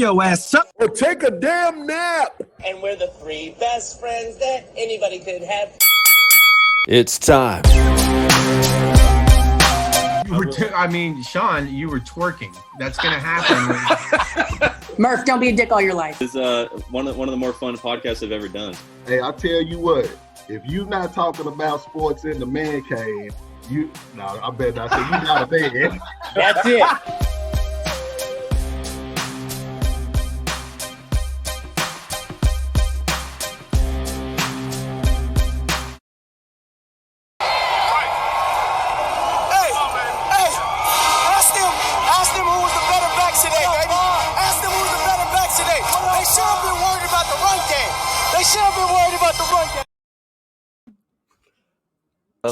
your ass up. Or take a damn nap. And we're the three best friends that anybody could have. It's time. Sean, you were twerking. That's going to happen. Murph, don't be a dick all your life. It's one of the more fun podcasts I've ever done. Hey, I tell you what, if you're not talking about sports in the man cave, I bet not say you're not a man. That's it.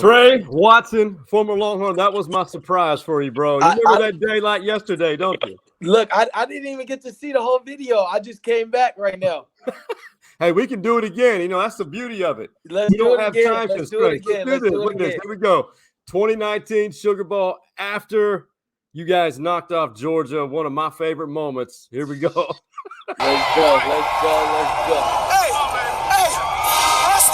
Tre Watson, former Longhorn. That was my surprise for you, bro. You remember that day like yesterday, don't you? Look, I didn't even get to see the whole video. I just came back right now. Hey, we can do it again. You know, that's the beauty of it. Let's do it again. Let's do it again. Look at this. Here we go. 2019 Sugar Bowl after you guys knocked off Georgia. One of my favorite moments. Here we go. Let's go. Hey, ask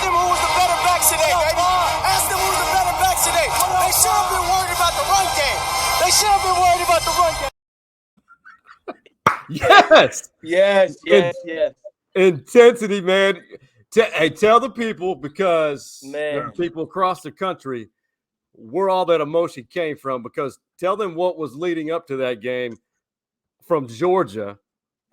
them who was the better back today, baby. Ask them who was the better back today. They should have been worried about the run game. They should have been worried about the run game. Yes. Intensity, man. Hey, tell the people, because there are people across the country where all that emotion came from, because tell them what was leading up to that game from Georgia.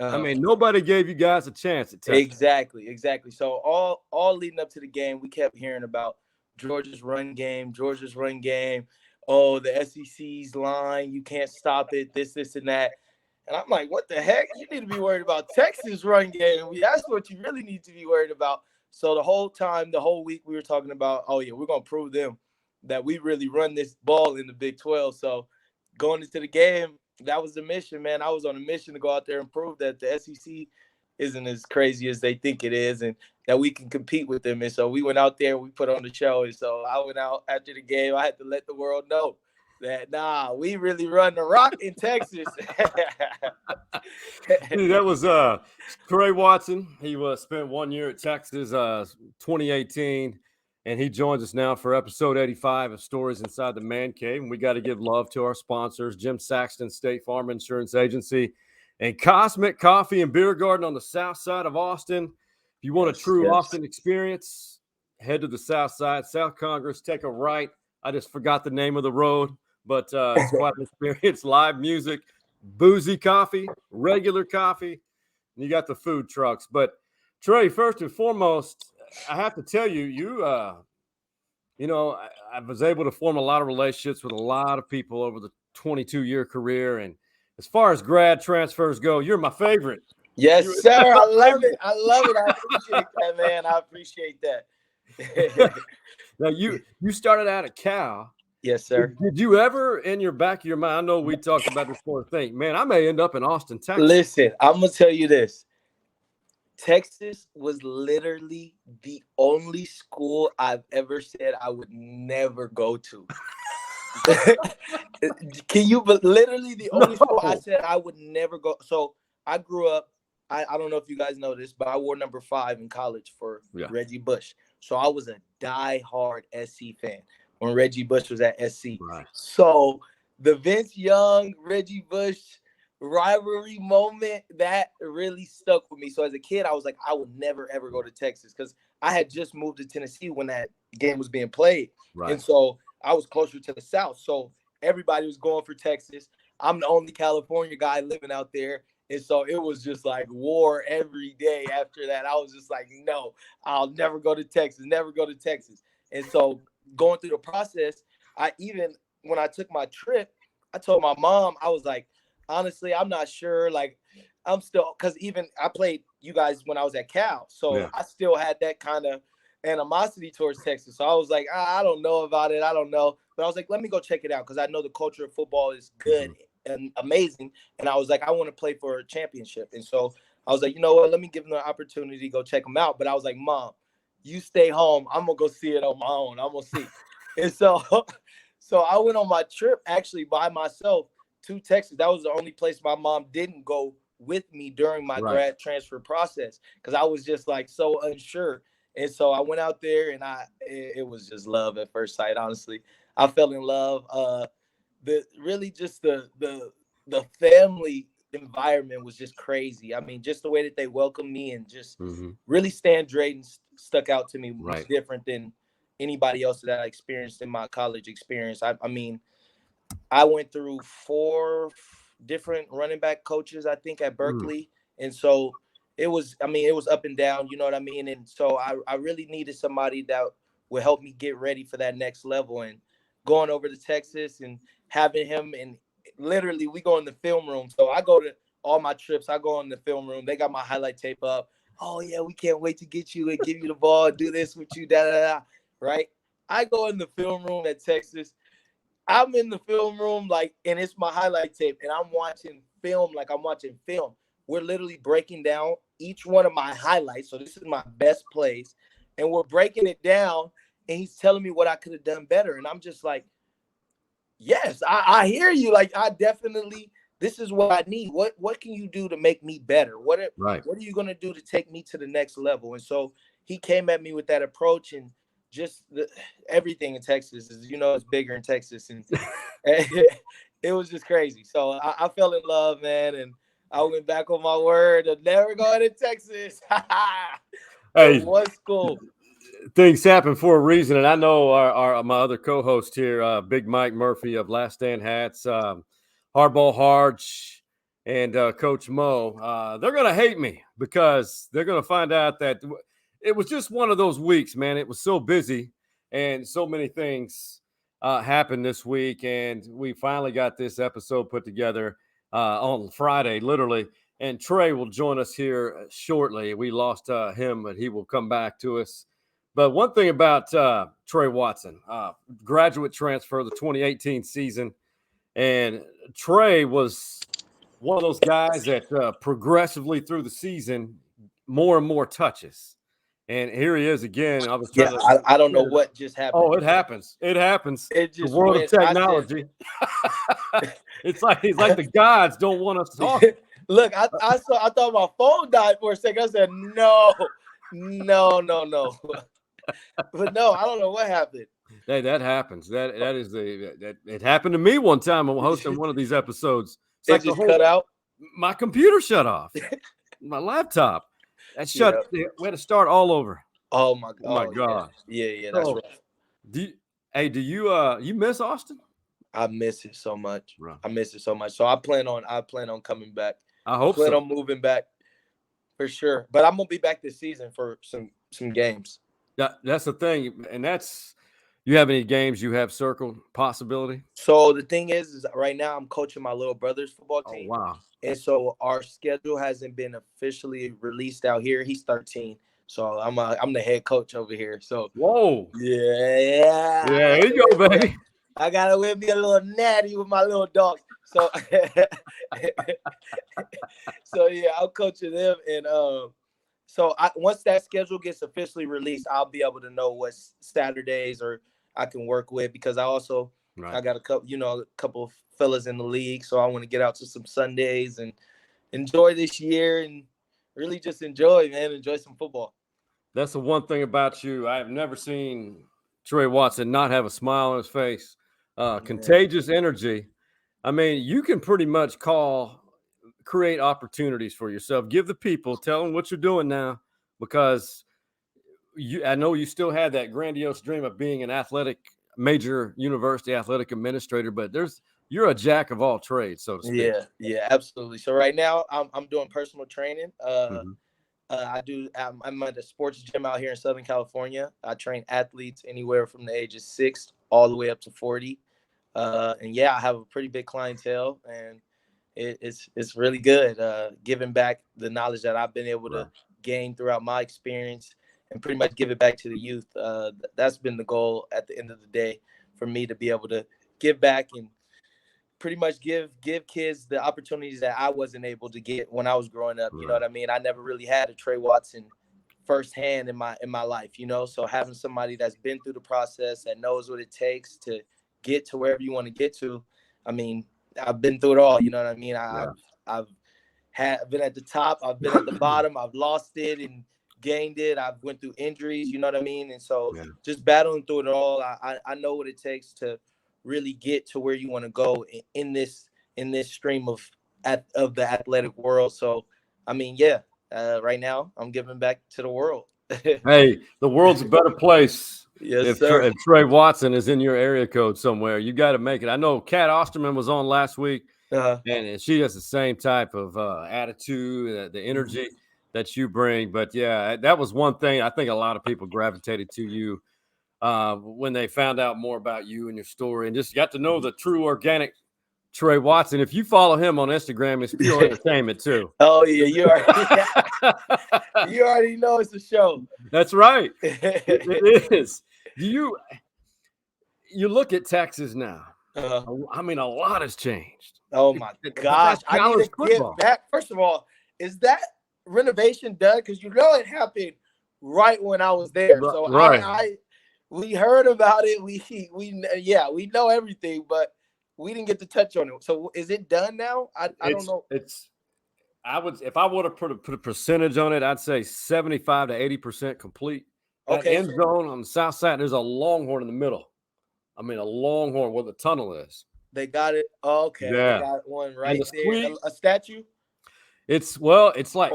I mean, nobody gave you guys a chance at Texas. Exactly. So all leading up to the game, we kept hearing about Georgia's run game. Oh, the SEC's line, you can't stop it, this, and that. And I'm like, what the heck? You need to be worried about Texas run game. That's what you really need to be worried about. So the whole week, we were talking about, oh, yeah, we're going to prove them that we really run this ball in the Big 12. So going into the game, that was the mission, man. I was on a mission to go out there and prove that the SEC isn't as crazy as they think it is and that we can compete with them. And so we went out there, we put on the show. And so I went out after the game. I had to let the world know that, we really run the rock in Texas. Dude, that was Tre Watson. He spent 1 year at Texas, 2018. And he joins us now for episode 85 of Stories Inside the Man Cave. And we got to give love to our sponsors, Jim Saxton State Farm Insurance Agency and Cosmic Coffee and Beer Garden on the south side of Austin. If you want a true Austin experience, head to the south side, South Congress, take a right. I just forgot the name of the road, but it's quite an experience. Live music, boozy coffee, regular coffee, and you got the food trucks. But Tre, first and foremost, I have to tell you, I was able to form a lot of relationships with a lot of people over the 22-year career. And as far as grad transfers go, you're my favorite. Yes, sir. I love it. I appreciate that, man. I appreciate that. Now, you started out at Cal. Yes, sir. Did you ever, in your back of your mind, I know we talked about this sort of thing, man, I may end up in Austin, Texas. Listen, I'm going to tell you this. Texas was literally the only school I've ever said I would never go to. Literally the only school I said I would never go. So I grew up, I don't know if you guys know this, but I wore number 5 in college for Reggie Bush. So I was a diehard SC fan when Reggie Bush was at SC. Right. So the Vince Young, Reggie Bush rivalry moment, that really stuck with me. So as a kid, I was like, I would never ever go to Texas, because I had just moved to Tennessee when that game was being played. Right. And so I was closer to the South. So everybody was going for Texas. I'm the only California guy living out there. And so it was just like war every day after that. I was just like, no, I'll never go to Texas, And so going through the process, when I took my trip, I told my mom, I was like, honestly, I'm not sure. Like, I'm still, because even I played you guys when I was at Cal. So I still had that kind of animosity towards Texas. So I was like, I don't know about it. I don't know. But I was like, let me go check it out, because I know the culture of football is good and amazing. And I was like, I want to play for a championship. And so I was like, you know what? Let me give them an opportunity to go check them out. But I was like, Mom, you stay home. I'm going to go see it on my own. I'm going to see. And so I went on my trip actually by myself to Texas. That was the only place my mom didn't go with me during my Right. grad transfer process because I was just like so unsure. And so I went out there and it was just love at first sight. Honestly, I fell in love. The family environment was just crazy. I mean, just the way that they welcomed me and just really Stan Drayton stuck out to me much Right. different than anybody else that I experienced in my college experience. I mean, I went through 4 different running back coaches, I think, at Berkeley. And so it was up and down, you know what I mean? And so I really needed somebody that would help me get ready for that next level. And going over to Texas and having him, and literally we go in the film room. So I go to all my trips. I go in the film room. They got my highlight tape up. Oh, yeah, we can't wait to get you and give you the ball, do this with you, da-da-da, right? I go in the film room at Texas. I'm in the film room, and it's my highlight tape, and I'm watching film like I'm watching film. We're literally breaking down each one of my highlights. So this is my best plays, and we're breaking it down, and he's telling me what I could have done better. And I'm just like, yes, I hear you. I definitely, this is what I need. What can you do to make me better? What are you going to do to take me to the next level? And so he came at me with that approach, and just everything in Texas is, it's bigger in Texas. And it was just crazy. So I fell in love, man. And I went back on my word of never going to Texas. Hey, one school. Things happen for a reason. And I know my other co-host here, Big Mike Murphy of Last Stand Hats, Hardball Harge, and Coach Mo, they're going to hate me because they're going to find out that it was just one of those weeks, man. It was so busy and so many things happened this week. And we finally got this episode put together on Friday, literally. And Tre will join us here shortly. We lost him, but he will come back to us. But one thing about Tre Watson, graduate transfer, the 2018 season. And Tre was one of those guys that progressively through the season, more and more touches. And here he is again. I was trying I don't know what just happened. Oh, it happens. It happens. It just the world of technology. It's like the gods don't want us talking. Look, I thought my phone died for a second. I said, no. But no, I don't know what happened. Hey, that happens. That it happened to me one time. I'm hosting one of these episodes. It's like just cut out. My computer shut off. My laptop. That shut. We had to start all over. Oh my god. Oh my god. Yeah, that's rough. Do you miss Austin? I miss it so much. Right. I miss it so much. So I plan on coming back. I hope plan on moving back for sure. But I'm gonna be back this season for some games. That's the thing, and that's. You have any games you have circled possibility? So the thing is right now I'm coaching my little brother's football team. Oh, wow. And so our schedule hasn't been officially released out here. He's 13. So I'm the head coach over here. So whoa. Yeah. There you go, baby. I gotta whip me a little natty with my little dog. So yeah, I'm coaching them. And so once that schedule gets officially released, I'll be able to know what Saturdays or I can work with, because I also I got a couple of fellas in the league, so I want to get out to some Sundays and enjoy this year and really just enjoy some football. That's the one thing about you. I have never seen Tre Watson not have a smile on his face. Contagious energy. I mean, you can pretty much create opportunities for yourself. Give the people, tell them what you're doing now, because I know you still had that grandiose dream of being an major university athletic administrator, but you're a jack of all trades, so to speak. Yeah, absolutely. So right now I'm doing personal training. I'm at a sports gym out here in Southern California. I train athletes anywhere from the age of 6 all the way up to 40. And I have a pretty big clientele, and it's really good. Giving back the knowledge that I've been able to gain throughout my experience and pretty much give it back to the youth. That's been the goal at the end of the day, for me to be able to give back and pretty much give kids the opportunities that I wasn't able to get when I was growing up. You know what I mean? I never really had a Tre Watson firsthand in my life, so having somebody that's been through the process, that knows what it takes to get to wherever you want to get to. I mean, I've been through it all. You know what I mean? I've been at the top. I've been at the bottom. I've lost it and gained it. I've went through injuries. You know what I mean? And so just battling through it all. I know what it takes to really get to where you want to go in this stream of the athletic world. So, I mean, right now I'm giving back to the world. Hey, the world's a better place. Yes, sir. If Tre Watson is in your area code somewhere, you got to make it. I know Kat Osterman was on last week, and she has the same type of attitude, the energy that you bring. But yeah, that was one thing I think a lot of people gravitated to you when they found out more about you and your story, and just got to know the true organic Tre Watson. If you follow him on Instagram, it's pure entertainment too. Oh yeah, you already know it's a show. That's right. It is. You look at Texas now. I mean, a lot has changed. Oh my gosh, I need to get back. First of all, is that renovation done? Because it happened right when I was there. So we heard about it. We know everything, but we didn't get to touch on it. So is it done now? I don't know. If I would have put a percentage on it, I'd say 75 to 80% complete. That end zone on the south side, there's a Longhorn in the middle. I mean, a Longhorn where the tunnel is. They got it. Okay. Yeah. They got one right there. A statue? It's like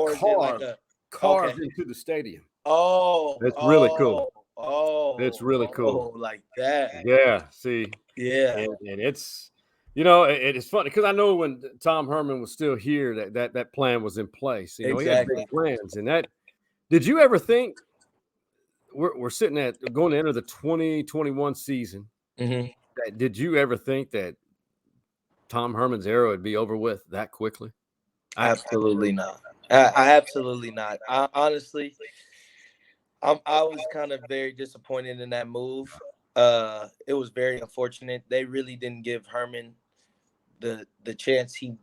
carved into the stadium. Oh. It's really cool. Oh. It's really cool. Like that. Yeah. See. Yeah. And it's, it's funny because I know when Tom Herman was still here, that plan was in place. He had big plans. And that, did you ever think we're sitting at going to enter the 2021 season? Mm-hmm. Did you ever think that Tom Herman's era would be over with that quickly? Absolutely not. I absolutely not. Honestly, I was kind of very disappointed in that move. It was very unfortunate. They really didn't give Herman the chance he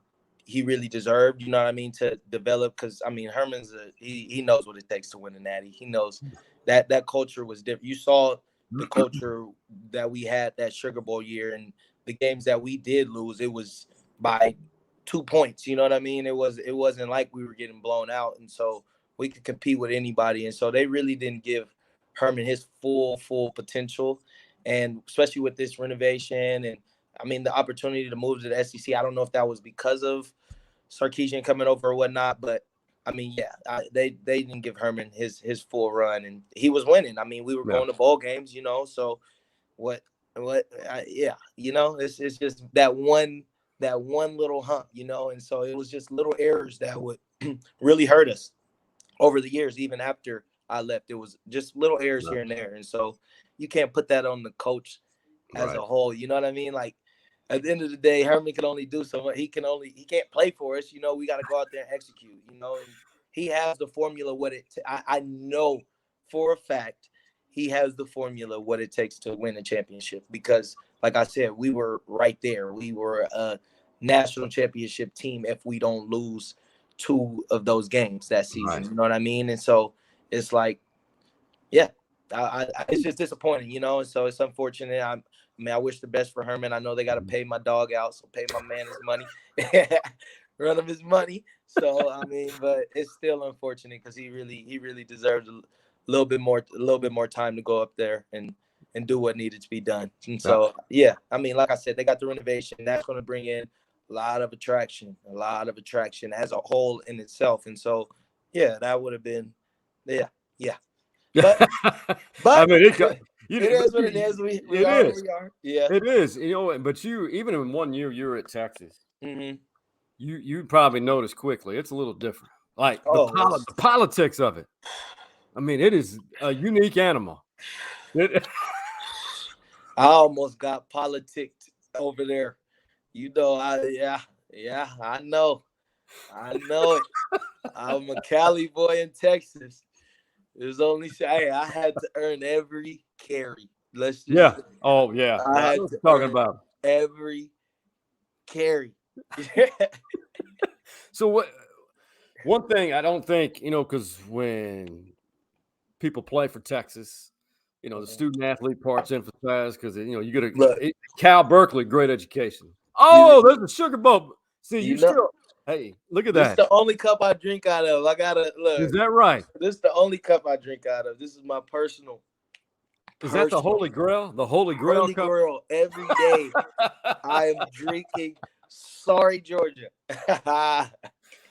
really deserved, you know what I mean, to develop. Because I mean, Herman's he knows what it takes to win a natty. He knows that culture was different. You saw the culture that we had that Sugar Bowl year, and the games that we did lose, it was by 2 points. You know what I mean? It wasn't like we were getting blown out, and so we could compete with anybody. And so they really didn't give Herman his full potential. And especially with this renovation and, I mean, the opportunity to move to the SEC, I don't know if that was because of Sarkisian coming over or whatnot, but, I mean, they didn't give Herman his full run, and he was winning. I mean, we were going to bowl games, so it's just that one little hump, and so it was just little errors that would really hurt us over the years. Even after I left, it was just little errors here and there, and so you can't put that on the coach as a whole. You know what I mean? Like, at the end of the day, Herman can only do so much. He can't play for us. We got to go out there and execute. And he has the formula. I know for a fact he has the formula what it takes to win a championship. Because, like I said, we were right there. We were a national championship team if we don't lose 2 of those games that season. Right. You know what I mean? And so it's like, it's just disappointing, and so it's unfortunate. I wish the best for Herman. I know they got to pay my dog out, so pay my man his money, run him his money. So I mean, but it's still unfortunate because he really deserves a little bit more time to go up there and do what needed to be done. And so I mean, like I said, they got the renovation. That's going to bring in a lot of attraction as a whole in itself. And so that would have been But I mean, it is what it is. We are. Yeah, it is. But you, even in 1 year you were at Texas, you probably noticed quickly it's a little different. Like the politics of it. I mean, it is a unique animal. I almost got politicked over there. I know it. I'm a Cali boy in Texas. It was only I had to earn every carry. Let's just I had to talking about every carry. So what? One thing I don't think because when people play for Texas, the student athlete part's emphasized because you get a Cal-Berkley great education. Oh, there's a Sugar Bowl. See, Hey, look at This is that. the only cup I drink out of. I gotta look. Is that right? This is the only cup I drink out of. This is my personal. Is that the Holy Grail? The Holy Grail Holy cup? Grail every day. I am drinking. Sorry, Georgia.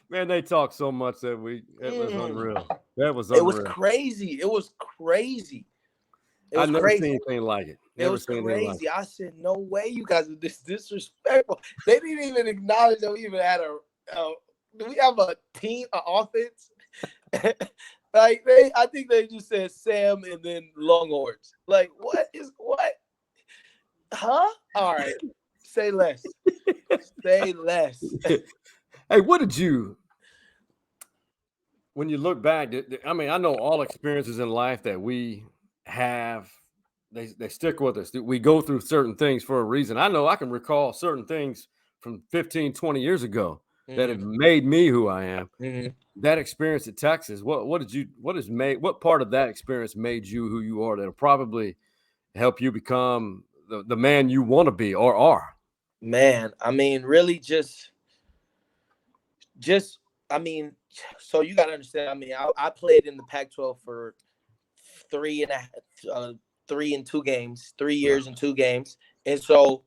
Man, they talk so much that it was unreal. That was It unreal. was crazy. It was crazy. It I've was never crazy. seen anything like it. It Never was seen anything like crazy. I said, no way you guys are this disrespectful. They didn't even acknowledge that we even had do we have a team, an offense? I think they just said Sam and then Longhorns. Like, what? Huh? All right. Say less. Say less. Hey, what did you, when you look back, I mean, I know all experiences in life that we have, they stick with us. We go through certain things for a reason. I know I can recall certain things from 15, 20 years ago that have made me who I am. Mm-hmm. That experience at Texas, what part of that experience made you who you are that'll probably help you become the man you want to be or are? Man, I mean, really just I mean, so you got to understand, I mean, I played in the Pac-12 for 3 and 2 games, 3 years and 2 games. And so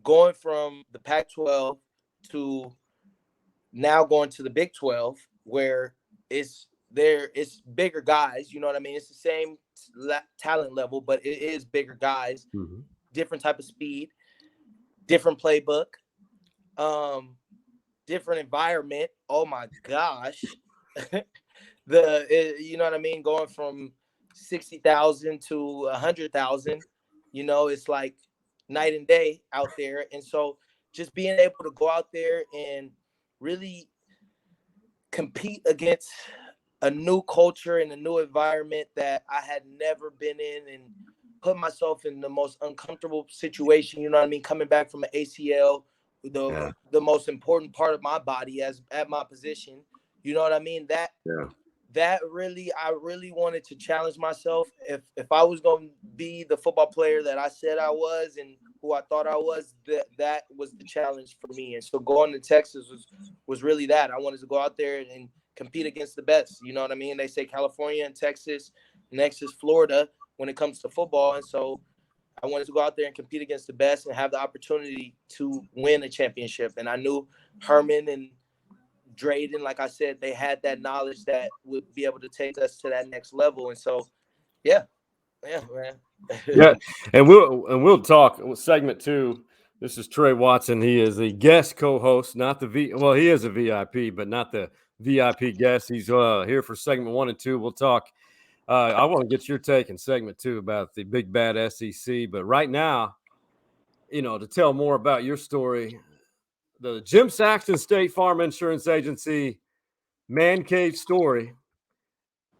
going from the Pac-12 to now going to the Big 12, where it's bigger guys, you know what I mean? It's the same talent level, but it is bigger guys, different type of speed, different playbook, different environment. Oh my gosh. You know what I mean? Going from 60,000 to 100,000, you know, it's like night and day out there. And so just being able to go out there and really compete against a new culture and a new environment that I had never been in, and put myself in the most uncomfortable situation, you know what I mean? Coming back from an ACL, the most important part of my body at my position, you know what I mean? That really, I really wanted to challenge myself. If I was going to be the football player that I said I was and who I thought I was, that was the challenge for me. And so going to Texas was really that. I wanted to go out there and compete against the best. You know what I mean? They say California and Texas, next is Florida when it comes to football. And so I wanted to go out there and compete against the best and have the opportunity to win a championship. And I knew Herman and Drayden, like I said, they had that knowledge that would be able to take us to that next level. And so, yeah, man. Yeah, and we'll talk segment 2. This is Tre Watson. He is the guest co-host, not the he is a VIP, but not the VIP guest. He's here for segment 1 and 2. We'll talk. I want to get your take in segment 2 about the big bad SEC. But right now, you know, to tell more about your story, the Jim Saxton State Farm Insurance Agency man cave story.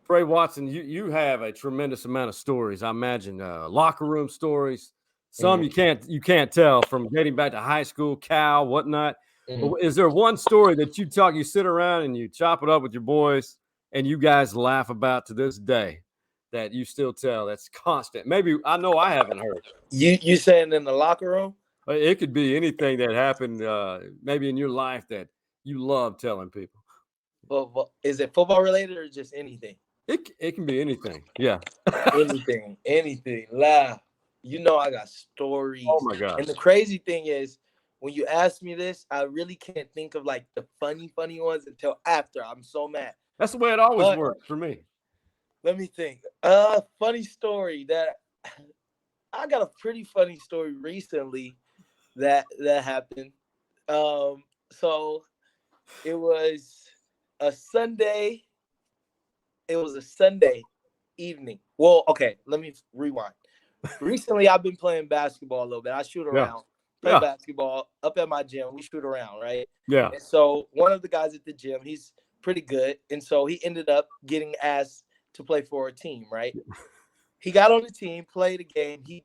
Tre Watson, you have a tremendous amount of stories. I imagine locker room stories. Some you can't tell from dating back to high school, Cal, whatnot. But is there one story that you sit around and you chop it up with your boys and you guys laugh about to this day that you still tell? That's constant. Maybe I know I haven't heard. You saying in the locker room? It could be anything that happened maybe in your life that you love telling people. Well, is it football related or just anything? It can be anything. Yeah. anything. Laugh. You know I got stories. Oh my gosh. And the crazy thing is, when you ask me this, I really can't think of like the funny ones until after. I'm so mad. That's the way it always works for me. Let me think. Funny story that I got a pretty funny story recently that happened. So it was a Sunday. It was a Sunday evening. Well, okay, let me rewind. Recently, I've been playing basketball a little bit. I shoot around, play basketball up at my gym. We shoot around, right? Yeah. And so one of the guys at the gym, he's pretty good. And so he ended up getting asked to play for a team, right? He got on the team, played a game. He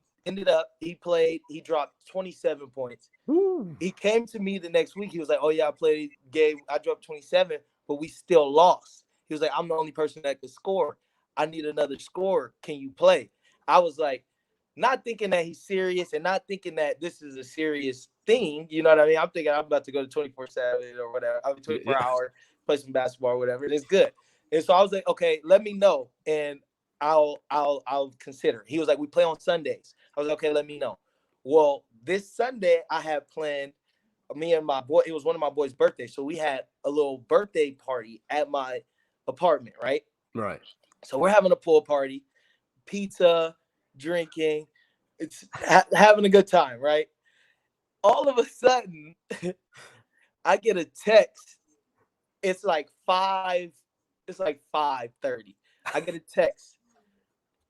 dropped 27 points. Ooh. He came to me the next week. He was like, oh, yeah, I played a game. I dropped 27, but we still lost. He was like, I'm the only person that could score. I need another scorer. Can you play? I was like, not thinking that he's serious and not thinking that this is a serious thing. You know what I mean? I'm thinking I'm about to go to 24/7 or whatever. I mean, 24 hour, play some basketball or whatever. And it's good. And so I was like, okay, let me know, and I'll consider. He was like, we play on Sundays. I was like, okay, let me know. Well, this Sunday I had planned. Me and my boy, it was one of my boys' birthdays, so we had a little birthday party at my apartment, right? Right. So we're having a pool party, pizza, drinking, it's having a good time, right? All of a sudden, I get a text. It's like 5:30. I get a text.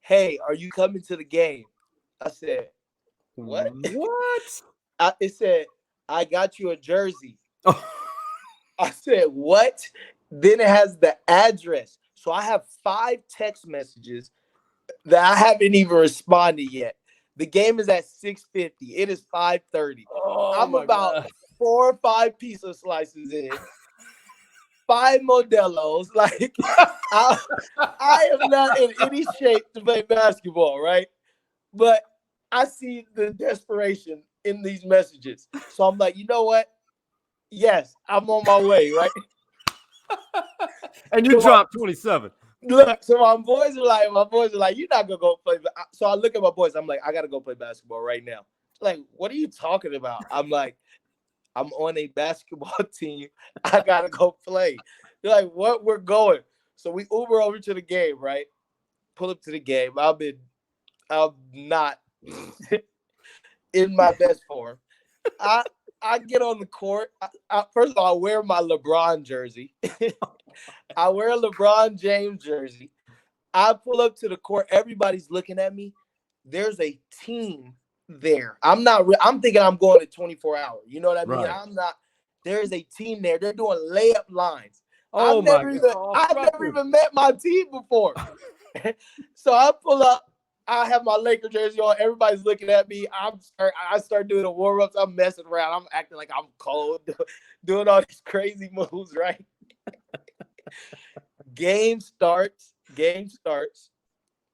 Hey, are you coming to the game? I said, what? What? It said, I got you a jersey. I said, what? Then it has the address. So I have 5 text messages that I haven't even responded yet. The game is at 6:50. It is 5:30. I'm about God. 4 or 5 pizza slices in. 5 Modelos. Like, I am not in any shape to play basketball, right? But I see the desperation in these messages. So I'm like, you know what? Yes, I'm on my way, right? And you dropped 27. Look, so my boys are like, you're not gonna go play. So I look at my boys, I'm like, I gotta go play basketball right now. Like, what are you talking about? I'm like, I'm on a basketball team. I gotta go play. They're like, what? We're going. So we Uber over to the game, right? Pull up to the game. I'm not in my best form. I get on the court. First of all, I wear my LeBron jersey. I wear a LeBron James jersey. I pull up to the court. Everybody's looking at me. There's a team there. I'm thinking I'm going to 24 hours. You know what I mean? Right. I'm not. There's a team there. They're doing layup lines. Oh, I've never even met my team before. So I pull up. I have my Laker jersey on. Everybody's looking at me. I start doing the warm-ups. I'm messing around. I'm acting like I'm cold, doing all these crazy moves, right? Game starts.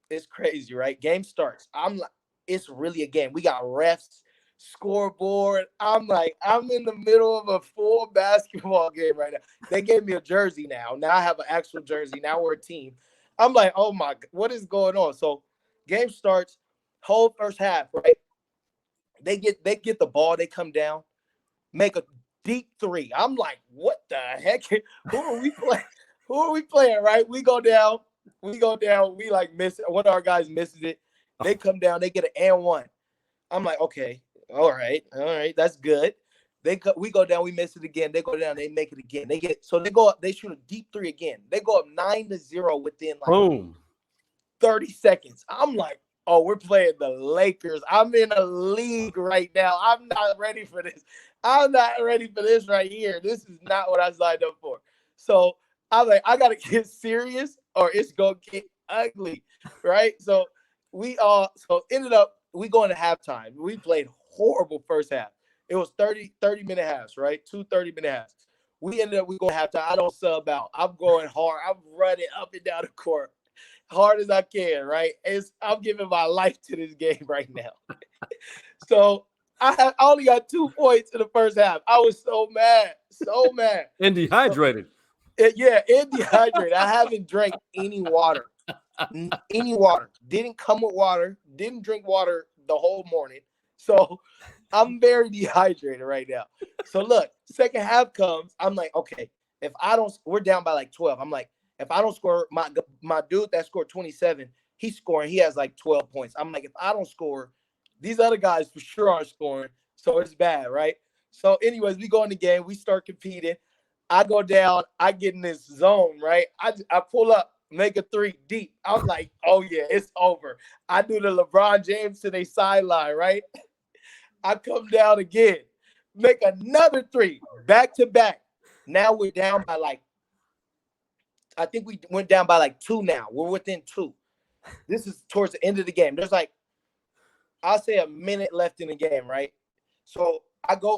It's crazy, right? Game starts. I'm like, it's really a game. We got refs, scoreboard. I'm like, I'm in the middle of a full basketball game right now. They gave me a jersey now. Now I have an actual jersey. Now we're a team. I'm like, oh my God, what is going on? So game starts, whole first half, right? They get the ball, they come down, make a deep 3. I'm like, what the heck? Who are we playing? Who are we playing, right? We go down, we like miss it. One of our guys misses it. They come down, they get an and 1. I'm like, okay, all right, that's good. We go down, we miss it again. They go down, they make it again. They go up, they shoot a deep 3 again. They go up 9-0 within like boom 30 seconds. I'm like, oh, we're playing the Lakers. I'm in a league right now. I'm not ready for this. I'm not ready for this right here. This is not what I signed up for. So I'm like, I gotta get serious or it's gonna get ugly, right? So ended up we going to halftime. We played horrible first half. It was 30-minute halves, right? 2 30-minute halves. We going halftime. I don't sub out. I'm going hard. I'm running up and down the court hard as I can, right? I'm giving my life to this game right now. So I only got 2 points in the first half. I was so mad. And dehydrated. Yeah, and dehydrated. I haven't drank any water. Didn't come with water. Didn't drink water the whole morning. So I'm very dehydrated right now. So look, second half comes. I'm like, okay, we're down by like 12. I'm like, if I don't score, my dude that scored 27, he's scoring. He has like 12 points. I'm like, if I don't score, these other guys for sure aren't scoring. So it's bad, right? So anyways, we go in the game. We start competing. I go down. I get in this zone, right? I pull up, make a 3 deep. I'm like, oh, yeah, it's over. I do the LeBron James to their sideline, right? I come down again, make another 3, back to back. Now we're down by like, I think we went down by like 2 now. We're within 2. This is towards the end of the game. There's like, I'll say a minute left in the game, right? So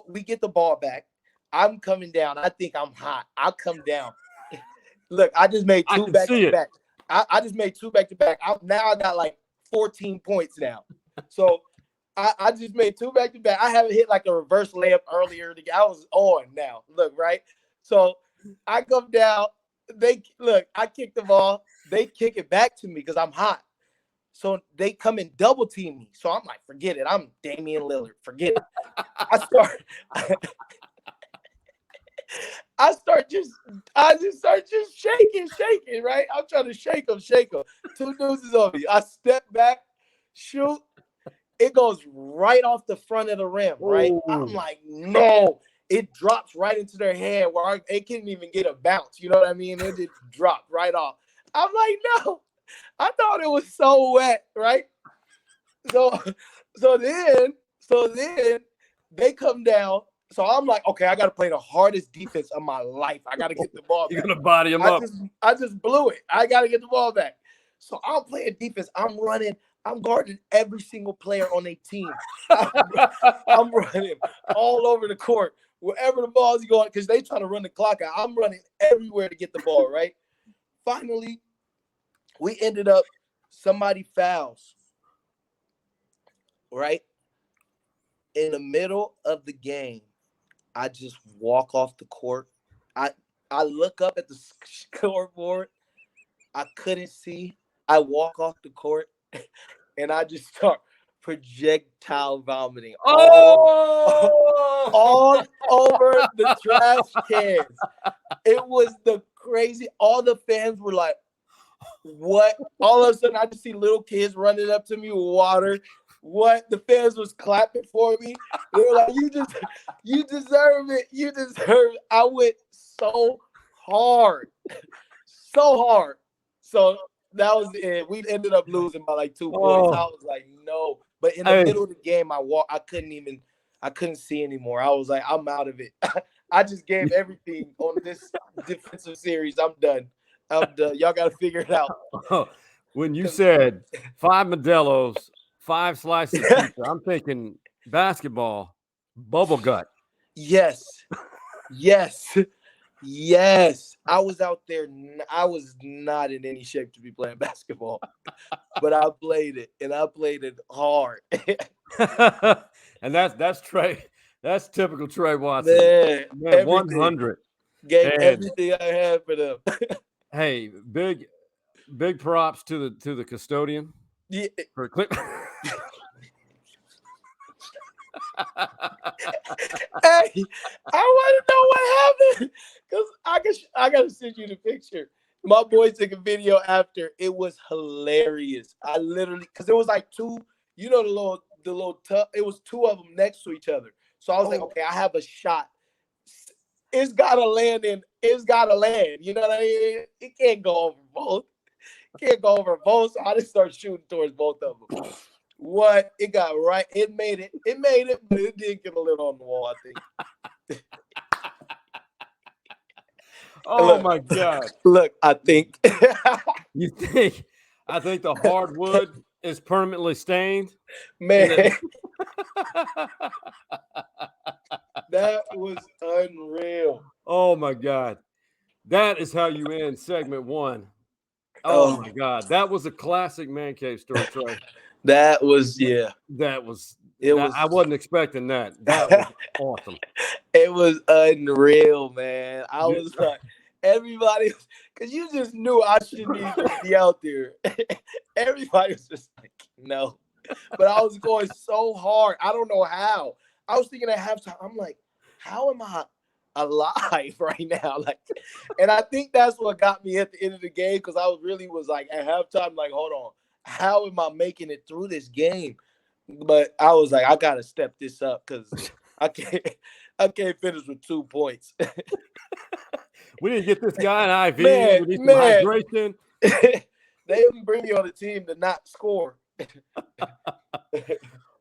we get the ball back. I'm coming down. I think I'm hot. I come down. Look, I just made 2 back-to-back. I just made 2 back-to-back. Now I got like 14 points now. So I just made 2 back-to-back. I haven't hit like a reverse layup earlier. I was on now. Look, right? So I come down. I kick the ball. They kick it back to me because I'm hot. So they come and double team me. So I'm like, forget it. I'm Damian Lillard. Forget it. I just start shaking, right? I'm trying to shake them. 2 deuces on me. I step back, shoot. It goes right off the front of the rim, right? Ooh. I'm like, no. It drops right into their hand where it couldn't even get a bounce. You know what I mean? It just dropped right off. I'm like, no. I thought it was so wet, right? So then they come down. So I'm like, okay, I got to play the hardest defense of my life. I got to get the ball back. You're going to body him up. I just blew it. I got to get the ball back. So I'm playing defense. I'm running. I'm guarding every single player on their team. I'm running all over the court. Wherever the ball is going, because they trying to run the clock out. I'm running everywhere to get the ball, right? Finally, we ended up, somebody fouls, right? In the middle of the game, I just walk off the court. I look up at the scoreboard. I couldn't see. I walk off the court, and I just start projectile vomiting all over the trash cans. It was the crazy. All the fans were like, what? All of a sudden, I just see little kids running up to me with water. What? The fans was clapping for me. They were like, you deserve it. You deserve it. I went so hard. So that was it. We ended up losing by like 2 points. I was like, no. But in the middle of the game, I couldn't see anymore. I was like, I'm out of it. I just gave everything on this defensive series. I'm done. Y'all got to figure it out. When you said 5 Modelo's, 5 slices of pizza, I'm thinking basketball, bubble gut. Yes. I was out there. I was not in any shape to be playing basketball, but I played it, and I played it hard. And that's Tre. That's typical Tre Watson. Man, 100. Gave everything I had for them. Hey, big props to the custodian. Yeah. For clip. Hey, I want to know what happened because I gotta send you the picture. My boy took a video after. It was hilarious. I literally, because there was like 2, you know, the little tub. It was 2 of them next to each other. So I was like, okay, I have a shot. It's gotta land. You know what I mean? It can't go over both. So I just started shooting towards both of them. What? It got right. It made it, but it did get a little on the wall, I think. Oh, my God. Look, I think. You think? I think the hardwood is permanently stained. Man. That was unreal. Oh, my God. That is how you end segment 1. Oh, my God. That was a classic man cave story, Tre. That was, yeah. I wasn't expecting that. That was awesome. It was unreal, man. I was like, everybody, because you just knew I shouldn't even be out there. Everybody was just like, no. But I was going so hard. I don't know how. I was thinking at halftime, I'm like, how am I alive right now? Like, and I think that's what got me at the end of the game, because I was like at halftime, like, hold on. How am I making it through this game? But I was like, I gotta step this up because I can't finish with 2 points. We didn't get this guy an IV. We need some hydration. They didn't bring me on the team to not score.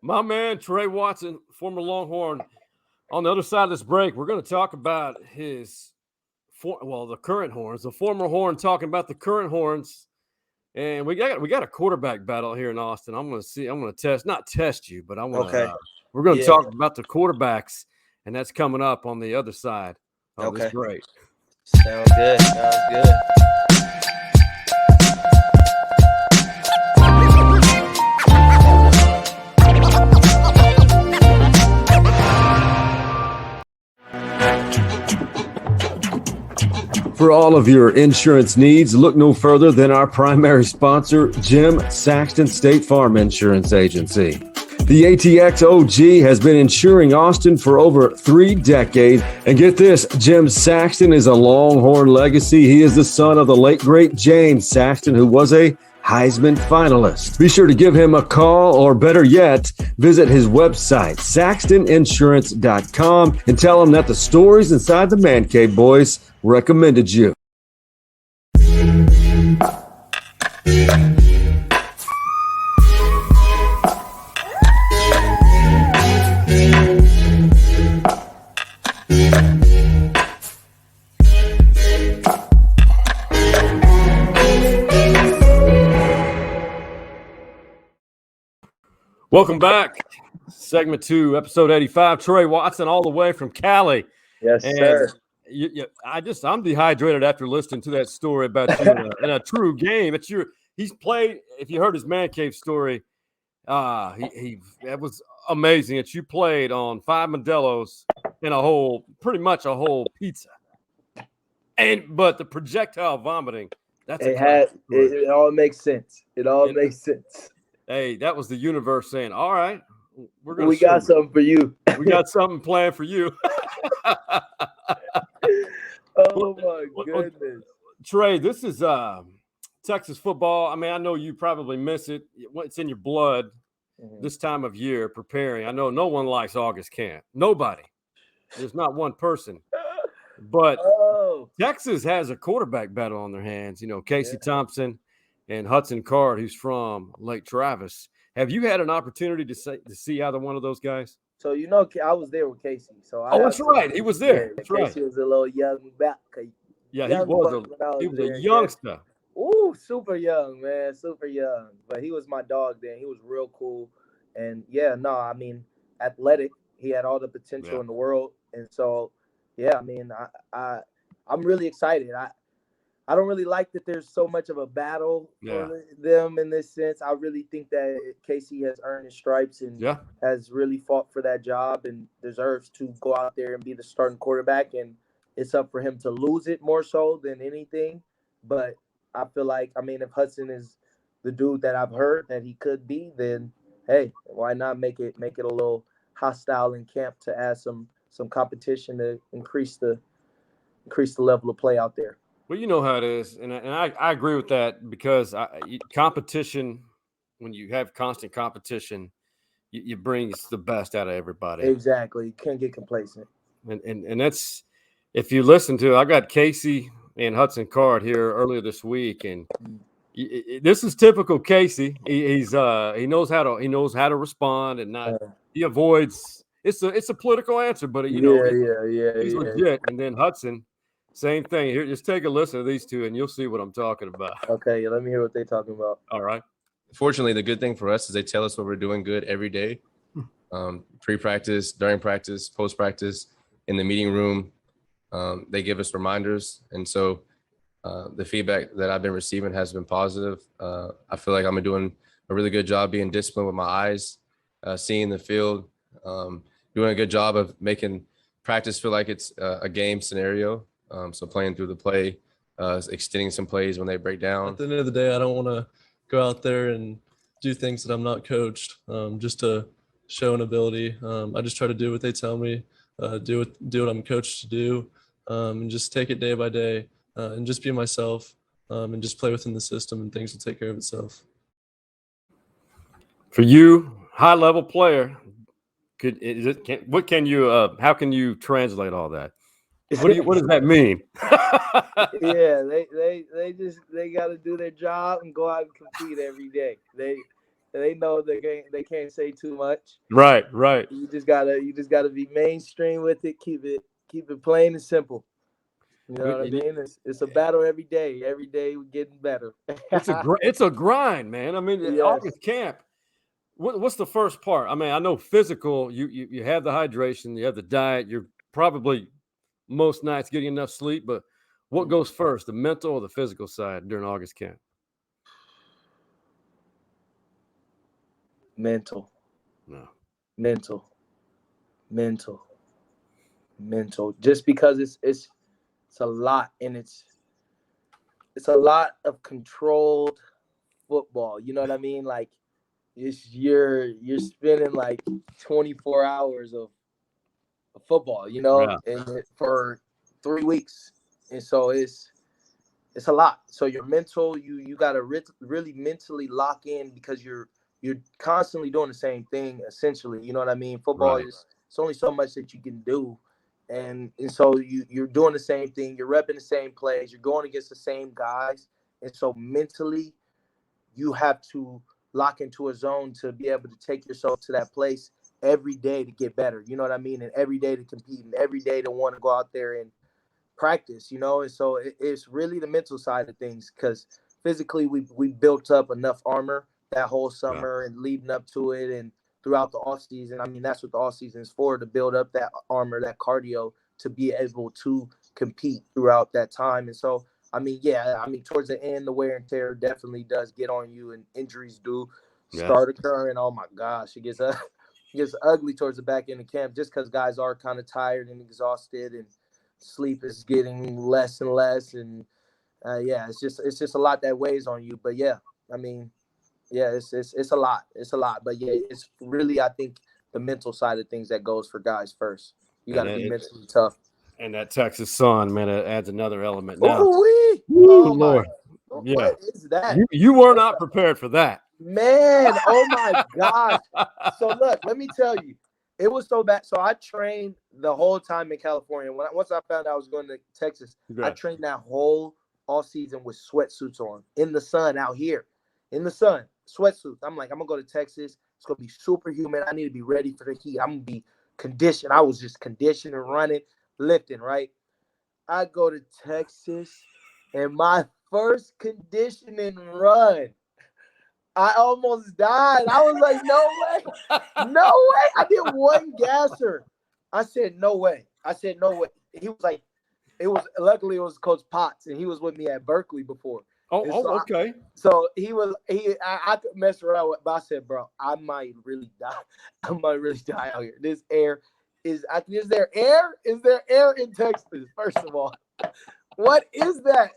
My man, Tre Watson, former Longhorn. On the other side of this break, we're going to talk about the current Horns, the former Horn talking about the current Horns. And we got a quarterback battle here in Austin. I'm going to not test you, but we're going to talk about the quarterbacks, and that's coming up on the other side of this break. Sounds good. all of your insurance needs, look no further than our primary sponsor, Jim Saxton State Farm Insurance Agency. The ATX OG has been insuring Austin for over 3 decades. And get this, Jim Saxton is a Longhorn legacy. He is the son of the late, great James Saxton, who was a Heisman finalist. Be sure to give him a call, or better yet, visit his website, saxtoninsurance.com, and tell him that the stories inside the Man Cave Boys recommended you. Welcome back. Segment 2, episode 85. Tre Watson, all the way from Cali. Yes, sir. I'm dehydrated after listening to that story about you in a true game. He's played. If you heard his Man Cave story, that was amazing. That you played on 5 Modelo's in pretty much a whole pizza. But the projectile vomiting, it all makes sense. It all makes sense. Hey, that was the universe saying, all right, we got something for you. We got something planned for you. Oh, my goodness. Tre, this is Texas football. I mean, I know you probably miss it. It's in your blood this time of year preparing. I know no one likes August camp. Nobody. There's not one person. But Texas has a quarterback battle on their hands. You know, Casey Thompson and Hudson Card, who's from Lake Travis. Have you had an opportunity to see either one of those guys? So, I was there with Casey. That's right. He was there. That's right. Casey was a little young back. Yeah, he was a youngster. Ooh, super young, man. Super young. But he was my dog then. He was real cool. And, athletic. He had all the potential in the world. And so, I'm really excited. I don't really like that there's so much of a battle for them in this sense. I really think that Casey has earned his stripes and has really fought for that job and deserves to go out there and be the starting quarterback. And it's up for him to lose it more so than anything. But I feel like, if Hudson is the dude that I've heard that he could be, then, hey, why not make it a little hostile in camp to add some competition to increase the level of play out there. Well, you know how it is, and I agree with that because competition, when you have constant competition, you brings the best out of everybody. Exactly. You can't get complacent. And that's, if you listen to, I got Casey and Hudson Card here earlier this week, and this is typical Casey. He knows how to respond and not. He avoids. It's a political answer, but he's legit. And then Hudson. Same thing. Here, just take a listen to these two, and you'll see what I'm talking about. Okay, let me hear what they're talking about. All right. Fortunately, the good thing for us is they tell us what we're doing good every day. Pre-practice, during practice, post-practice, in the meeting room. They give us reminders. And so the feedback that I've been receiving has been positive. I feel like I'm doing a really good job being disciplined with my eyes, seeing the field, doing a good job of making practice feel like it's a game scenario. So playing through the play, extending some plays when they break down. At the end of the day, I don't want to go out there and do things that I'm not coached, just to show an ability. I just try to do what they tell me, do what I'm coached to do, and just take it day by day, and just be myself, and just play within the system, and things will take care of itself. For you, high-level player, how can you translate all that? What does that mean? Yeah, they got to do their job and go out and compete every day. They know they can't say too much. Right. You just gotta be mainstream with it. Keep it plain and simple. You know what I mean? It's a battle every day. Every day we're getting better. It's a grind, man. I mean, August camp. What's the first part? I mean, I know physical. You have the hydration. You have the diet. You're probably most nights getting enough sleep, but what goes first, the mental or the physical side during August camp? Mental. No. Mental. Just because it's a lot and it's it's a lot of controlled football. You know what I mean? Like you're spending like 24 hours of football, and for 3 weeks. And so it's a lot. So your mental, you got to really mentally lock in because you're constantly doing the same thing essentially. You know what I mean? Football is it's only so much that you can do. And so you're doing the same thing, you're repping the same plays, you're going against the same guys. And so mentally you have to lock into a zone to be able to take yourself to that place every day to get better. You know what I mean? And every day to compete and every day to want to go out there and practice, and so it's really the mental side of things because physically we built up enough armor that whole summer and leading up to it and throughout the off season. I mean, that's what the off season is for, to build up that armor, that cardio to be able to compete throughout that time. And so, towards the end, the wear and tear definitely does get on you and injuries do start occurring. Oh my gosh, it gets ugly towards the back end of camp just because guys are kind of tired and exhausted and sleep is getting less and less, and it's just a lot that weighs on you. But it's a lot. It's a lot. But it's really, I think, the mental side of things that goes for guys first. You got to be mentally tough. And that Texas sun, man, it adds another element. Now, oh Lord, what is that? You were not prepared for that, man. Oh my gosh. So look, let me tell you. It was so bad. So I trained the whole time in California. Once I found out I was going to Texas, I trained that whole all season with sweatsuits on in the sun out here. In the sun, sweatsuits. I'm like, I'm going to go to Texas. It's going to be super humid. I need to be ready for the heat. I'm going to be conditioned. I was just conditioned and running, lifting, right? I go to Texas, and my first conditioning run, I almost died. I was like, no way. No way. I did one gasser. I said, no way. He was like, luckily it was Coach Potts, and he was with me at Berkeley before. Okay. I could mess around with, but I said, bro, I might really die. I might really die out here. This air is there air? Is there air in Texas? First of all, what is that?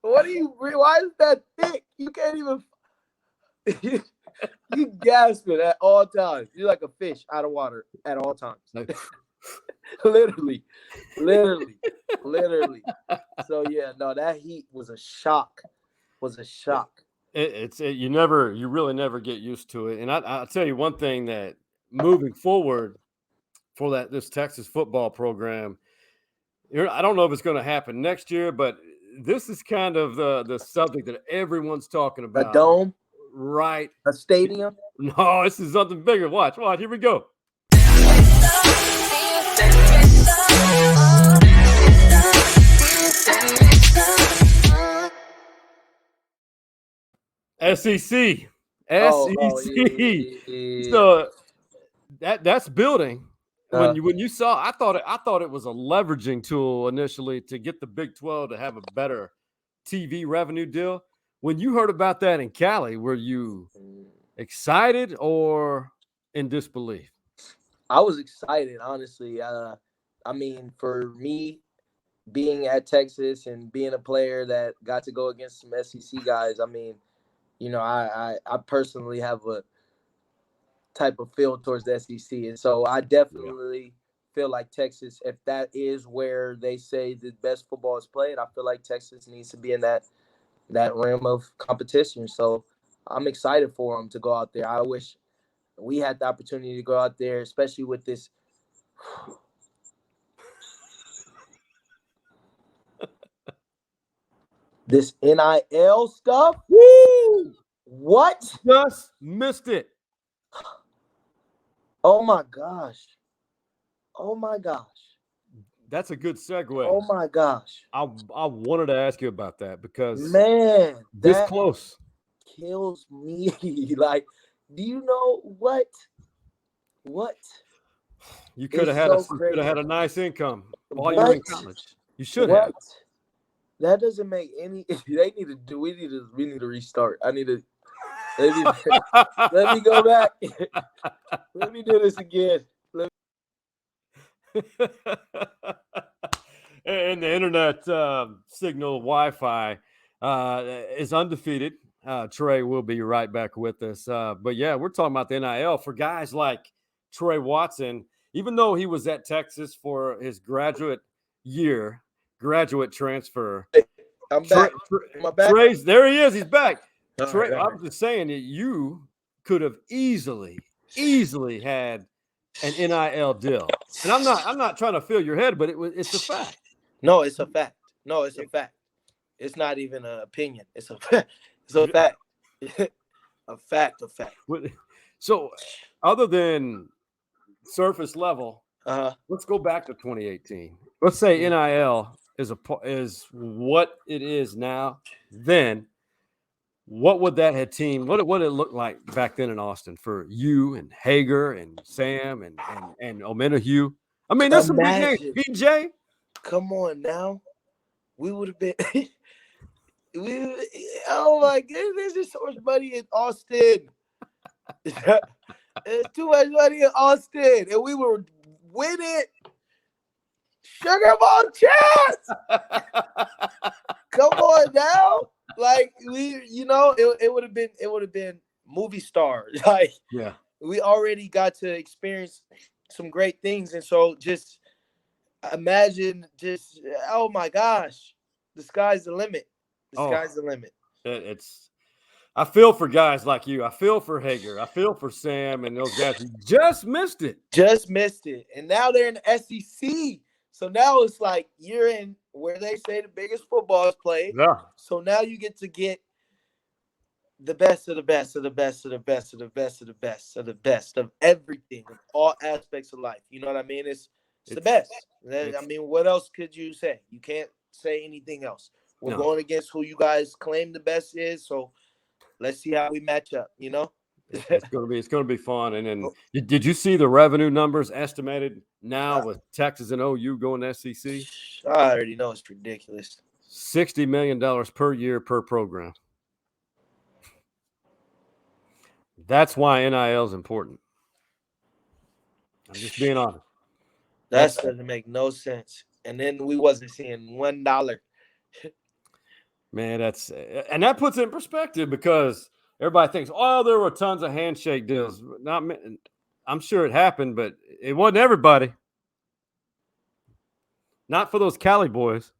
Why is that thick? You can't even. You gasping at all times. You're like a fish out of water at all times. literally. So that heat was a shock. You really never get used to it. And I'll tell you one thing, that moving forward for this Texas football program, I don't know if it's going to happen next year, but this is kind of the subject that everyone's talking about. A dome. Right. A stadium? No, this is something bigger. Watch. Here we go. SEC. So that's building. When you saw, I thought it was a leveraging tool initially to get the Big 12 to have a better TV revenue deal. When you heard about that in Cali, were you excited or in disbelief? I was excited, honestly. For me, being at Texas and being a player that got to go against some SEC guys, I personally have a type of feel towards the SEC. And so I definitely feel like Texas, if that is where they say the best football is played, I feel like Texas needs to be in that realm of competition. So I'm excited for them to go out there. I wish we had the opportunity to go out there, especially with this. This NIL stuff. Woo! What? Just missed it. Oh my gosh. That's a good segue. Oh my gosh. I wanted to ask you about that because this close kills me. Like, do you know what? You could have had a nice income while you were in college. You should have. That doesn't make any. We need to restart. Let me go back. Let me do this again. And the internet signal Wi-Fi is undefeated. Tre will be right back with us. But yeah, we're talking about the NIL for guys like Tre Watson. Even though he was at Texas for his graduate transfer. I'm back. Am I back? Tre's there. He is. He's back. All Tre, right. I'm just saying that you could have easily had an NIL deal. And I'm not trying to fill your head, but it's a fact. No, it's a fact. No, it's a fact. It's not even an opinion. It's a fact. It's a fact. A fact. So, other than surface level, let's go back to 2018. Let's say NIL is what it is now. Then, what would that team? What would it look like back then in Austin for you and Hager and Sam and Omenahue? I mean, that's a big name. BJ. Come on now, we would have been. Oh my goodness, there's just so much money in Austin. There's too much money in Austin, and we were winning. Sugar Bowl champs. Come on now, like it would have been movie stars. Like, yeah, we already got to experience some great things, and so just imagine, oh my gosh, the sky's the limit. The sky's the limit. I feel for guys like you. I feel for Hager. I feel for Sam and those guys who just missed it. And now they're in the SEC. So now it's like you're in where they say the biggest football is played. Yeah. So now you get to get the best of the best of the best of the best of the best of the best of the best of everything, of all aspects of life. You know what I mean? It's the best. I mean, what else could you say? You can't say anything else. We're going against who you guys claim the best is, so let's see how we match up. It's gonna be fun. And then, did you see the revenue numbers estimated now with Texas and OU going to SEC? I already know it's ridiculous. $60 million per year per program. That's why NIL is important. I'm just being honest. That doesn't make no sense. And then we wasn't seeing $1. Man, that puts it in perspective because everybody thinks, oh, there were tons of handshake deals. I'm sure it happened, but it wasn't everybody. Not for those Cali boys.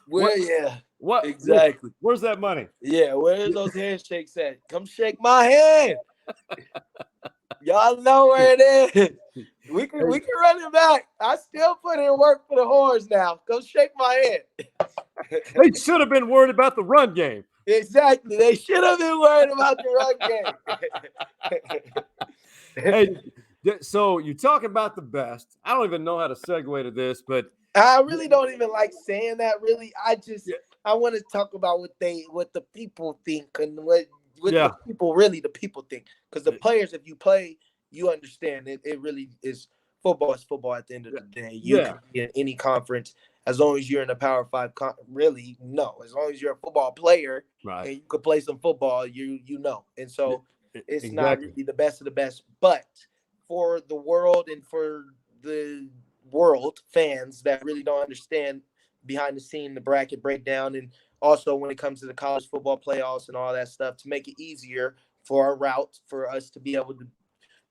What exactly? Where's that money? Yeah, where's those handshakes at? Come shake my hand. Y'all know where it is. We can run it back. I still put in work for the Horns now. Go shake my hand. They should have been worried about the run game. Exactly. They should have been worried about the run game. Hey, so you're talking about the best. I don't even know how to segue to this, but I really don't even like saying that. Really, I want to talk about what the people think and what the people think. Because the players, if you play, you understand it really is football. Is football at the end of the day. You can be in any conference as long as you're in a Power 5. Really, no. As long as you're a football player and you can play some football, you know. And so it's not really the best of the best, but for the world and for the world fans that really don't understand behind the scene, the bracket breakdown, and also when it comes to the college football playoffs and all that stuff, to make it easier for our route, for us to be able to,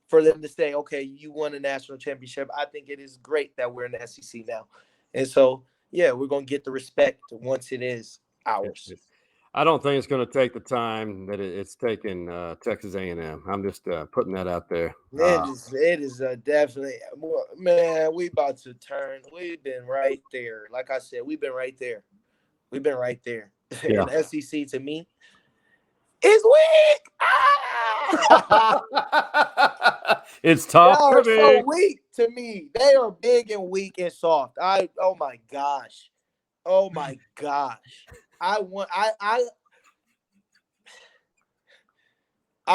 for them to say, okay, you won a national championship. I think it is great that we're in the SEC now. And so, yeah, we're going to get the respect once it is ours. I don't think it's going to take the time that it's taken Texas A&M. I'm just putting that out there. It is definitely, man, we about to turn. We've been right there. Like I said, we've been right there. Yeah. And the SEC, to me, is weak. It's tough. They are so weak to me. They are big and weak and soft. Oh my gosh. I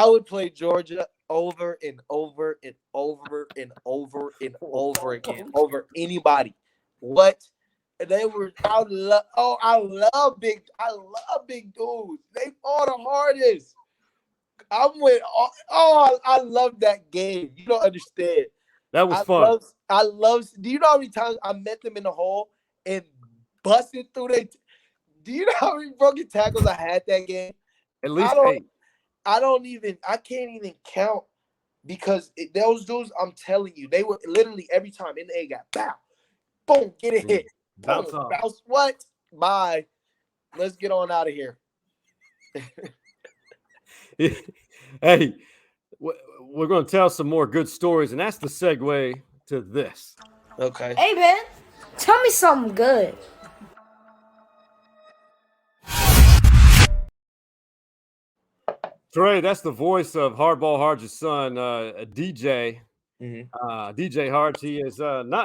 would play Georgia over and over and over and over and over again over anybody. What they were, I love big dudes. They fought the hardest. I love that game. You don't understand. That was fun. Do you know how many times I met them in the hall and busting through their. Do you know how many broken tackles I had that game? At least 8. I can't even count because those dudes, I'm telling you, they were literally every time in the A got bow, boom, get a hit, boom, bounce, what? Bye. Let's get on out of here. Hey, we're going to tell some more good stories, and that's the segue to this. Okay. Hey, man, tell me something good. Tre, that's the voice of Hardball Harge's son, DJ. DJ Harge. He is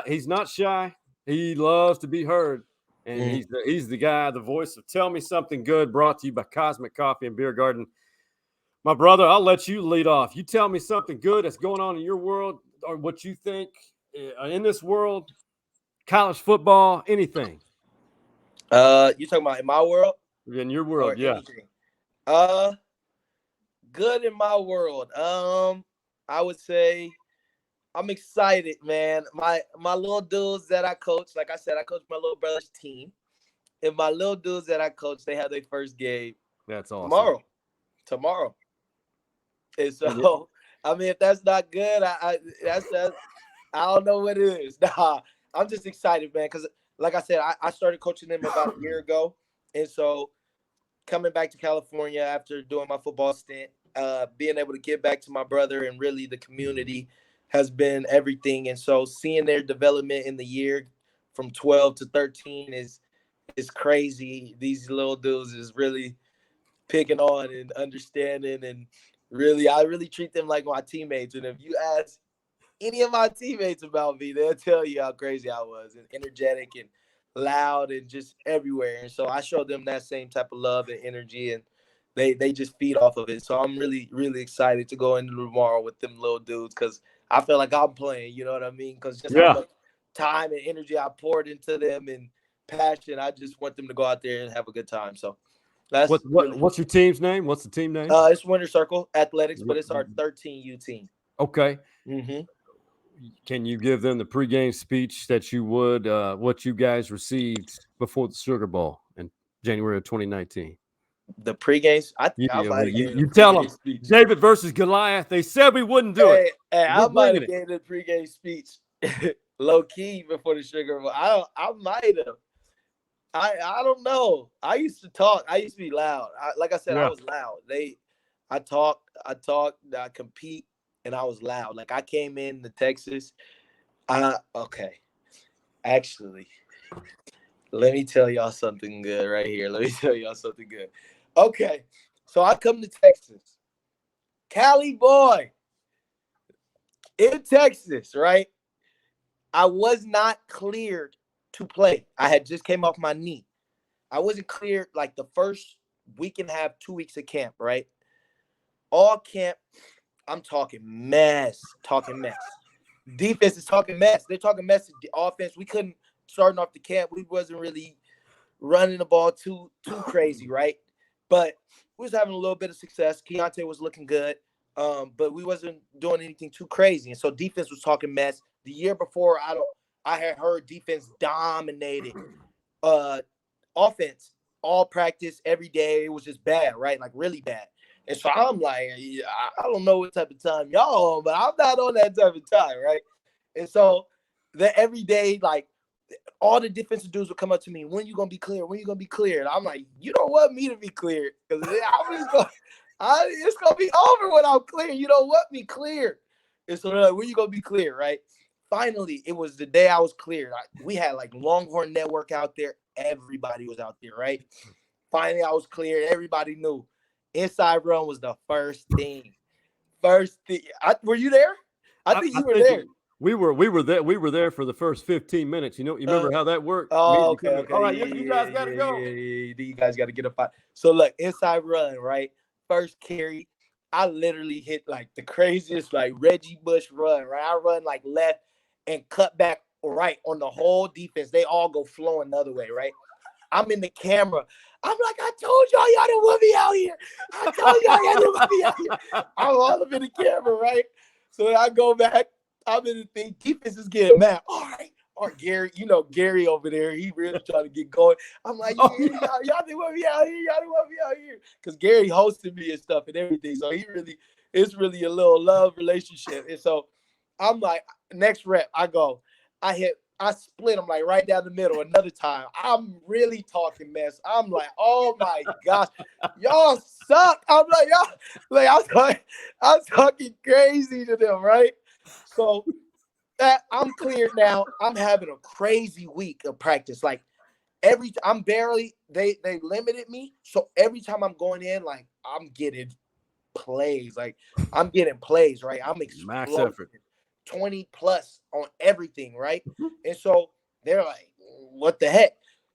he's not shy. He loves to be heard. And he's the guy, the voice of Tell Me Something Good, brought to you by Cosmic Coffee and Beer Garden. My brother, I'll let you lead off. You tell me something good that's going on in your world, or what you think in this world, college football, anything. You talking about in my world? In your world, yeah. Anything? Good in my world. I would say I'm excited, man. My little dudes that I coach, like I said, I coach my little brother's team. And my little dudes that I coach, they have their first game. That's awesome. Tomorrow. And so, I mean, if that's not good, I don't know what it is. Nah, I'm just excited, man, because like I said, I started coaching them about a year ago. And so coming back to California after doing my football stint, being able to give back to my brother and really the community has been everything. And so seeing their development in the year from 12 to 13 is crazy. These little dudes is really picking on and understanding, and I really treat them like my teammates. And if you ask any of my teammates about me, they'll tell you how crazy I was and energetic and loud and just everywhere. And so I show them that same type of love and energy, and they just feed off of it. So I'm really, really excited to go into tomorrow with them little dudes, because I feel like I'm playing, you know what I mean? Because just how much time and energy I poured into them and passion, I just want them to go out there and have a good time. So that's what's your team's name? What's the team name? It's Winter Circle Athletics, but it's our 13U team. Okay. Can you give them the pregame speech that you would, what you guys received before the Sugar Bowl in January of 2019? The pregame, you tell them David versus Goliath. They said we wouldn't do it. Hey, I might have gave the pregame speech low key before the Sugar Bowl. I might have. I don't know. I used to talk. I used to be loud. Like I said, I was loud. I talked, I compete, and I was loud. Like I came into Texas. Okay. Actually, let me tell y'all something good right here. Okay. So I come to Texas. Cali boy. In Texas, right? I was not cleared to play. I had just came off my knee. I wasn't cleared like the first week and a half, 2 weeks of camp, right? All camp, I'm talking mess. Defense is talking mess. They're talking mess. Offense, we couldn't starting off the camp. We wasn't really running the ball too crazy, right? But we was having a little bit of success. Keontae was looking good, but we wasn't doing anything too crazy. And so defense was talking mess. The year before, I had heard defense dominated. Offense, all practice, every day. It was just bad, right? Like really bad. And so I'm like, I don't know what type of time y'all on, but I'm not on that type of time, right? And so every day, like, all the defensive dudes would come up to me, when you going to be clear? When you going to be clear? And I'm like, you don't want me to be cleared, because it's going to be over when I'm clear. You don't want me cleared. And so they're like, when you going to be clear, right? Finally, it was the day I was cleared. We had like Longhorn Network out there. Everybody was out there, right? Finally, I was cleared. Everybody knew. Inside run was the first thing. Were you there? I think you were there. We were there. We were there for the first 15 minutes. You remember how that worked? Oh, okay. All right, you guys got to go. You guys got to get up out. So look, inside run, right? First carry, I literally hit like the craziest like Reggie Bush run, right? I run like left and cut back right on the whole defense. They all go flowing the other way, right? I'm in the camera. I'm like, I told y'all didn't want me out here. I told y'all didn't want me out here. I'm all up in the camera, right? So I go back. I'm in the thing. Defense is getting mad. All right. Or Gary, Gary over there, he really trying to get going. I'm like, y'all didn't want me out here. Y'all didn't want me out here. Because Gary hosted me and stuff and everything. So it's really a little love relationship. And so I'm like, next rep, I split them like right down the middle another time. I'm really talking mess. I'm like, oh my gosh, y'all suck. I'm like, I'm talking crazy to them, right? So I'm cleared now. I'm having a crazy week of practice. Like they limited me. So every time I'm going in, like I'm getting plays. Right? I'm exploding. Max effort. 20 plus on everything, right? And so they're like, what the heck?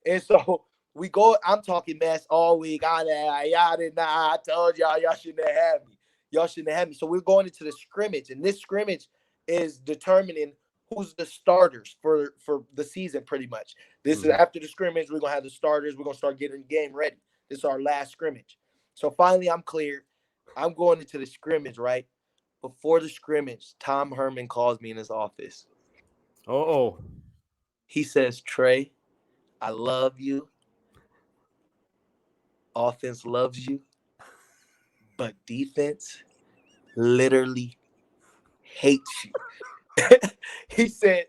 And so we go, I'm talking mess all week. I told y'all shouldn't have had me. Y'all shouldn't have had me. So we're going into the scrimmage, and this scrimmage is determining who's the starters for the season, pretty much. This is after the scrimmage. We're going to have the starters. We're going to start getting the game ready. This is our last scrimmage. So finally, I'm cleared. I'm going into the scrimmage, right? Before the scrimmage, Tom Herman calls me in his office. Uh-oh. He says, Trey, I love you. Offense loves you. But defense literally hates you. He said,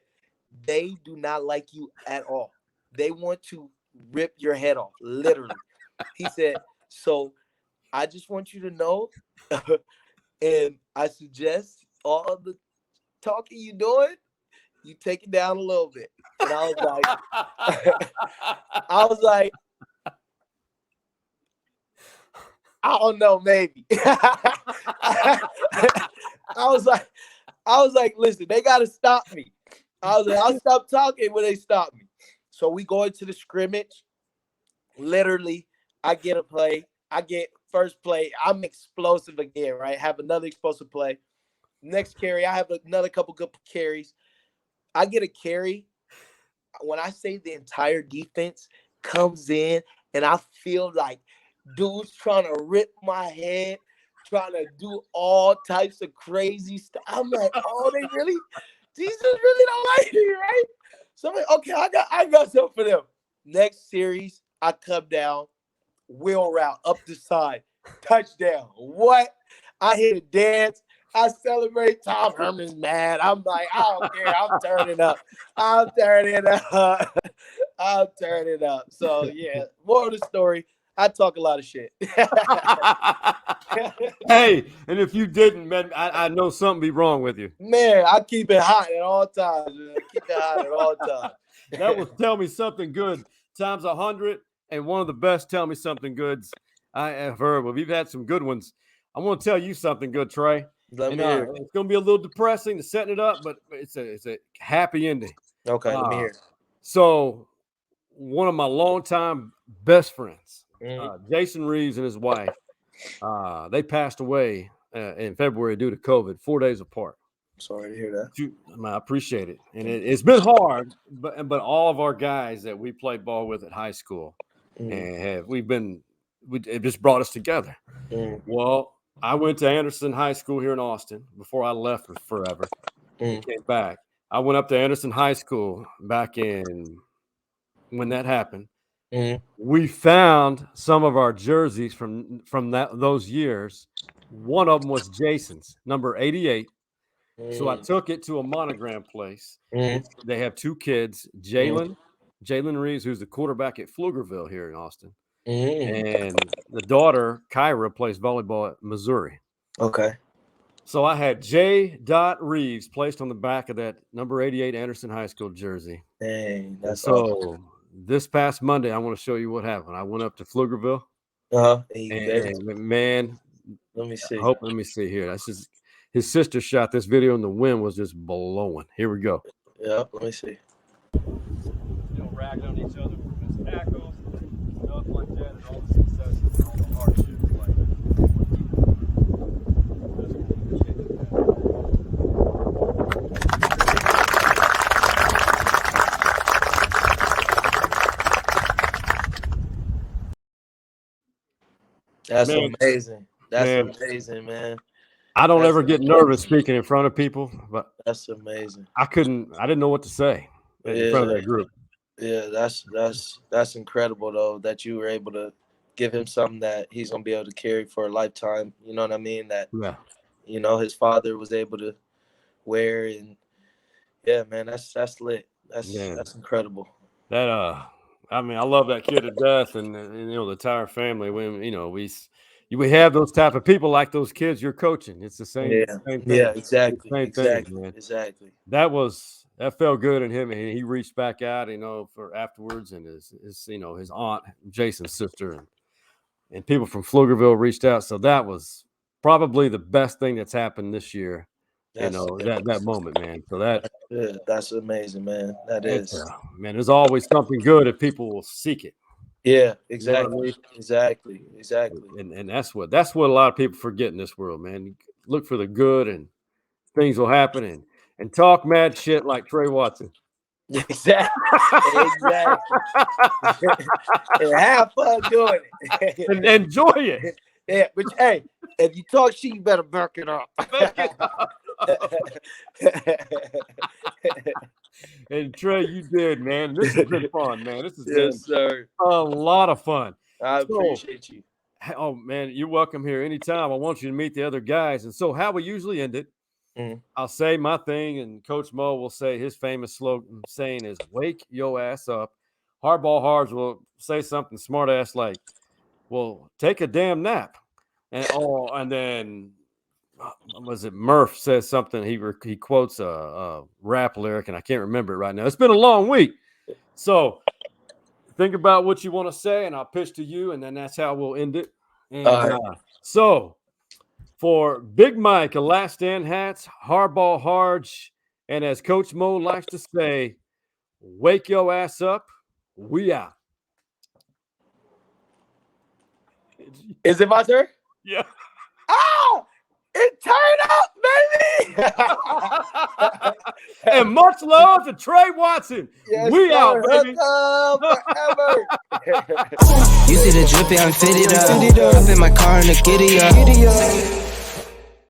they do not like you at all. They want to rip your head off, literally. He said, so I just want you to know, and I suggest all the talking you doing, you take it down a little bit. And I was like, I don't know, maybe. I was like, listen, they got to stop me. I was like, I'll stop talking when they stop me. So we go into the scrimmage. Literally, I get a play. I get first play. I'm explosive again, right? Have another explosive play. Next carry, I have another couple good carries. I get a carry. When I say the entire defense comes in, and I feel like dudes trying to rip my head, trying to do all types of crazy stuff. I'm like, oh, these really don't like me, right? So I'm like, okay, I got something for them. Next series, I come down, wheel route up the side, touchdown. What? I hit a dance. I celebrate. Tom Herman's mad. I'm like, I don't care. I'm turning up. So yeah, more of the story. I talk a lot of shit. Hey, and if you didn't, man, I know something be wrong with you. Man, I keep it hot at all times. That was Tell Me Something Good times 100, and one of the best Tell Me Something Goods I have heard. Well, we've had some good ones. I want to tell you something good, Trey. Let me hear it. It's going to be a little depressing to setting it up, but it's a happy ending. Okay, let me hear it. So one of my longtime best friends, Jason Reeves and his wife, they passed away in February due to COVID, 4 days apart. Sorry to hear that. I appreciate it. And it's been hard, but all of our guys that we played ball with at high school, and it just brought us together. Well, I went to Anderson High School here in Austin before I left forever. Came back. I went up to Anderson High School back in when that happened. We found some of our jerseys from those years. One of them was Jason's, number 88. So I took it to a monogram place. They have two kids, Jalen Reeves, who's the quarterback at Pflugerville here in Austin. And the daughter, Kyra, plays volleyball at Missouri. Okay. So I had J. Reeves placed on the back of that number 88 Anderson High School jersey. Dang, that's awesome. This past Monday, I want to show you what happened. I went up to Pflugerville. And man, let me see. Let me see here. That's just his sister shot this video, and the wind was just blowing. Here we go. Yeah, let me see. Ragging on each other for his tackles, stuff like that, and all the successes and all the hardships. That's amazing. That's amazing, man. I don't ever get nervous speaking in front of people, but that's amazing. I didn't know what to say. in front of that group. Yeah, that's incredible though, that you were able to give him something that he's gonna be able to carry for a lifetime. You know what I mean? That his father was able to wear, and yeah, man, that's lit. That's incredible. That I mean, I love that kid to death, and the entire family. When we have those type of people like those kids you're coaching. It's the same thing. Yeah, exactly. Exactly. That felt good in him, and he reached back out, for afterwards, and his aunt, Jason's sister, and people from Pflugerville reached out. So that was probably the best thing that's happened this year. That moment, man. So that's amazing, man. That is, man. There's always something good if people will seek it. Yeah, exactly, exactly. And that's what a lot of people forget in this world, man. Look for the good, and things will happen, and talk mad shit like Tre Watson. Exactly. And have fun doing it. And enjoy it. Yeah, but hey, if you talk shit, you better back it up. And Tre, you did, man. This has been fun, man. This has been a lot of fun. I appreciate you. Oh man, you're welcome here anytime. I want you to meet the other guys. And so how we usually end it, I'll say my thing, and Coach Mo will say his famous slogan saying is "Wake your ass up." Hardball Hards will say something smart ass like, "Well, take a damn nap," and then was it Murph says something? He quotes a rap lyric, and I can't remember it right now. It's been a long week, so think about what you want to say, and I'll pitch to you, and then that's how we'll end it. And, so for Big Mike, of Last Stand Hats, Hardball Hards, and as Coach Mo likes to say, wake your ass up. We out. Is it my turn? Yeah. Oh, it turned up, baby. And much love to Tre Watson. Yes, we out, baby. Forever. You see the drippy, I'm fitted up. Up in my car in the giddy up.